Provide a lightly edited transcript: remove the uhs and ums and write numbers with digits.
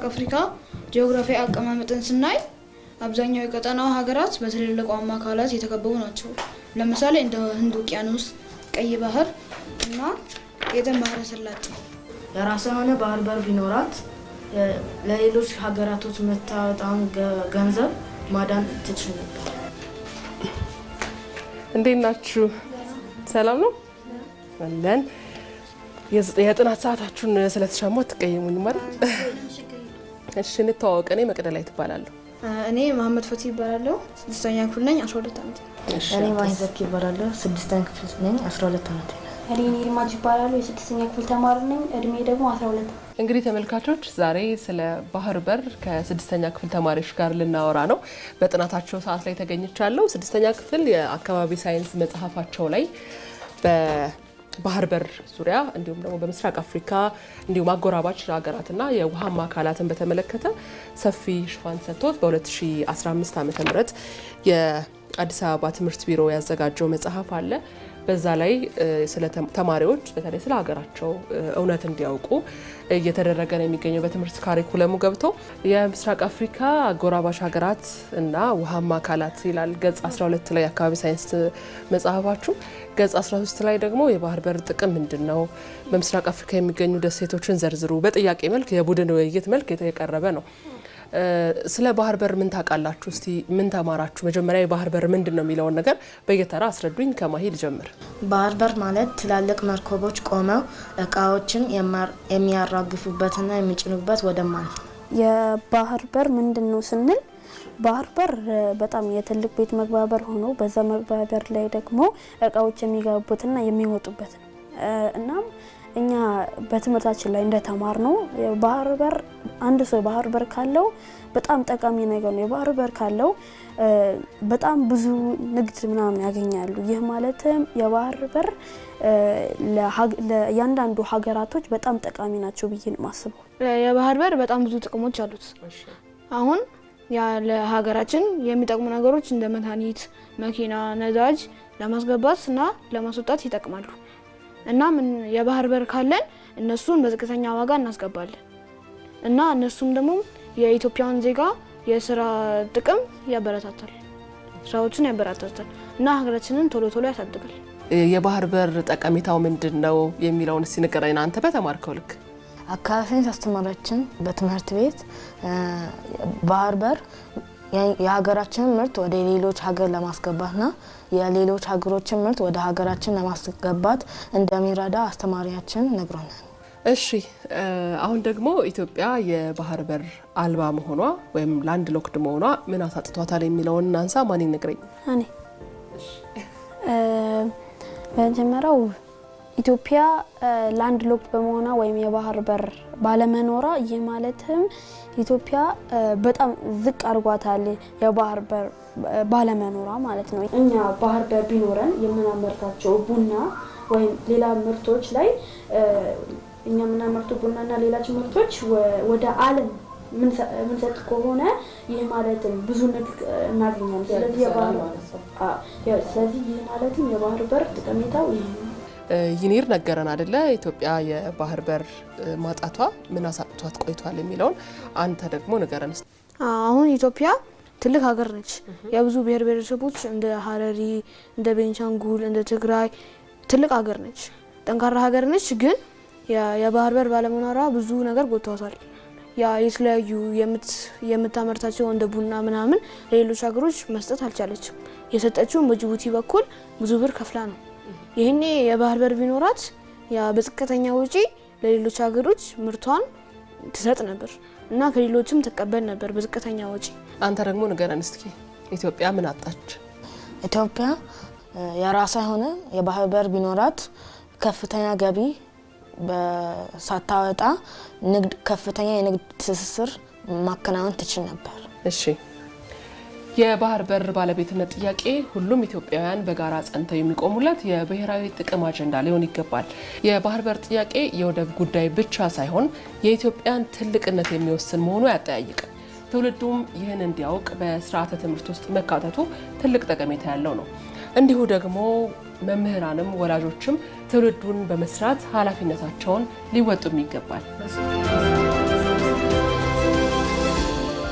የምስራቅ አፍሪካ ጂኦግራፊያዊ አቀማመጥን ስናይ አብዛኛው የቀጠናው ሀገራት በትልልቋማ አካላት የተከበቡ ናቸው። ለምሳሌ እንደ ህንድ ውቅያኖስ፣ ቀይ ባህር እና የኤደን ባህረ ሰላጤ። የራሷ የሆነ ባህር በር ቢኖራት ለሌሎች ሀገራቶች የምታወጣውን ገንዘብ ማዳን ትችል ነበር። እንዴት ናችሁ? ሰላም ነው አለን። የጥናት ሰዓታችሁን ስለተሻማ ትቀየሙኝ ማለት? እሺ እንተዋወቅ። እኔ መቅደላይ ትባላለሁ። እኔ መሐመድ ፈቲ ይባላለሁ። 6ኛ ክፍል ነኝ። 12 ዓመት። እኔ ማይዘክ ይባላለሁ። 6ኛ ክፍል ነኝ። 12 ዓመት። እኔ ይልማጅ ይባላለሁ። የ6ኛ ክፍል ተማሪ ነኝ። እድሜ ደግሞ 12። እንግዲህ ተመልካቾች ዛሬ ስለ ባህር በር ከ6ኛ ክፍል ተማሪዎች ጋር ልናወራ ነው። በጥናታቸው ሰዓት ላይ ተገኝቻለሁ። 6ኛ ክፍል የአካባቢ ሳይንስ መጽሐፋቸው ላይ ባህር በር ዙሪያ እንዲሁም ደግሞ በምስራቅ አፍሪካ እንዲሁም አጎራባች ሀገራትና የውሃማ አካላትን በተመለከተ ሰፊ ሽፋን ሰጥቶት በ2015 ዓ.ም የአዲስ አበባ ትምህርት ቢሮ ያዘጋጀው መጽሐፍ አለ። በዛ ላይ ስለ ተማሪዎች በተለይ ስለ ሀገራቸው እውነት እንዲያውቁ እየተደረገ ነው የሚገኘው በትምህርት ካሪኩለሙ ገብቶ የምስራቅ አፍሪካ አጎራባች ሀገራት እና ውሃማ አካላት ይላል ገጽ 12 ላይ አካባቢ ሳይንስ መጽሐፋችሁ። ገጽ 13 ላይ ደግሞ የባህር በር ጥቅም ምንድነው፣ በምስራቅ አፍሪካ የሚገኙ ደሴቶችን ዘርዝሩ፣ በጥያቄ መልክ የቡድን ውይይት መልክ የቀረበ ነው። ስለ ባህር በር ምን ታውቃላችሁ? እስቲ ምን ተማራችሁ? መጀመሪያ የባህር በር ምንድነው የሚለውን ነገር በየተራ አስረዱኝ። ከማሂ ልጀምር። ባህር በር ማለት ትላልቅ መርከቦች ቆመው እቃዎችን የሚያራግፉበትና የሚጭኑበት ወደብ ማለት ነው። የባህር በር ምንድነው ስንል ባህር በር በጣም የትልቅ ቤት መግቢያ በር ሆኖ በዛ መግቢያ በር ላይ ደግሞ እቃዎች የሚገቡበትና የሚወጡበት ነው። እናም እኛ በትምህርታችን ላይ እንደተማር ነው ባህር በር አንድ ሰው ባህር በር ካለው በጣም ጠቃሚ ነገር ነው። የባህር በር ካለው በጣም ብዙ ንግድ ምናምን ያገኛሉ። ይህ ማለትም የባህር በር ለእያንዳንዱ ሀገራቶች በጣም ጠቃሚ ናቸው ብዬ ነው የማስበው። የባህር በር በጣም ብዙ ጥቅሞች አሉት። አሁን ለሀገራችን የሚጠቅሙ ነገሮች እንደ መድኃኒት፣ መኪና፣ ነዳጅ ለማስገባት እና ለማስወጣት ይጠቅማሉ። እና የባህር በር ካለን እነሱን በዝቅተኛ ዋጋ እናስገባለን እና እነሱም ደግሞ የኢትዮጵያን ዜጋ የስራ ጥቅም ያበረታታል፣ ስራዎችን ያበረታታል እና ሀገራችንን ቶሎ ቶሎ ያሳድጋል። የባህር በር ጠቀሜታው ምንድነው የሚለውን እስቲ ንገረኝ አንተ በተማርከው ልክ። አካባቢ ሳይንስ አስተማሪያችን በትምህርት ቤት ባህር በር የሀገራችንን ምርት ወደ ሌሎች ሀገር ለማስገባትና የሌሎች ሀገሮችን ምርት ወደ ሀገራችን ለማስገባት እንደሚረዳ አስተማሪያችን ነግሮናል። እሺ አሁን ደግሞ ኢትዮጵያ የባህር በር አልባ መሆኗ ወይም ላንድ ሎክድ መሆኗ ምን አሳጥቷታል የሚለውን እናንሳ። ማን ይነግረኝ? እኔ በመጀመሪያው ኢትዮጵያ ላንድ ሎክድ በመሆኗ ወይም የባህር በር ባለመኖሯ ይህ ማለትም ኢትዮጵያ በጣም ዝቅ አድርጓታል የባህር በር ባለመኖሯ ማለት ነው። እኛ ባህር በር ቢኖረን የምናመርታቸው ቡና ወይም ሌላ ምርቶች ላይ እኛ የምናመርተው ቡናና ሌሎች ምርቶች ወደ ዓለም ምን ሰጥ ከሆነ ይህ ማለትም ብዙ ንግድ እናገኛለን። ስለዚህ ይህ ማለትም የባህር በር ጠቀሜታው ይህ ነው። ይኒር ነገረን አይደለ? ኢትዮጵያ የባህር በር ማጣቷ ምን አሳጥቷት ቆይቷል የሚለውን አንተ ደግሞ ነገረን። አሁን ኢትዮጵያ ትልቅ ሀገር ነች። የብዙ ብሔር ብሔረሰቦች እንደ ሀረሪ፣ እንደ ቤንሻንጉል፣ እንደ ትግራይ ትልቅ ሀገር ነች። ጠንካራ ሀገር ነች። ግን የባህር በር ባለመኖሯ ብዙ ነገር ጎድቷታል። የተለያዩ የምታመርታቸው እንደ ቡና ምናምን ለሌሎች ሀገሮች መስጠት አልቻለችም። የሰጠችው በጅቡቲ በኩል ብዙ ብር ከፍላ ነው። ይሄኔ የባህር በር ቢኖራት በዝቅተኛ ወጪ ለሌሎች ሀገሮች ምርቷን ትሰጥ ነበር እና ከሌሎችም ተቀበል ነበር በዝቅተኛ ወጪ። አንተ ደግሞ ንገረን እስኪ ኢትዮጵያ ምን አጣች? ኢትዮጵያ የራሷ የሆነ የባህር በር ቢኖራት ከፍተኛ ገቢ ሳታወጣ ከፍተኛ የንግድ ትስስር ማከናወን ትችል ነበር። እሺ የባህር በር ባለቤትነት ጥያቄ ሁሉም ኢትዮጵያውያን በጋራ ጸንተው የሚቆሙለት የብሔራዊ ጥቅም አጀንዳ ሊሆን ይገባል። የባህር በር ጥያቄ የወደብ ጉዳይ ብቻ ሳይሆን የኢትዮጵያን ትልቅነት የሚወስን መሆኑ ያጠያይቃል። ትውልዱም ይህን እንዲያውቅ በስርዓተ ትምህርት ውስጥ መካተቱ ትልቅ ጠቀሜታ ያለው ነው። እንዲሁ ደግሞ መምህራንም ወላጆችም ትውልዱን በመስራት ኃላፊነታቸውን ሊወጡም ይገባል።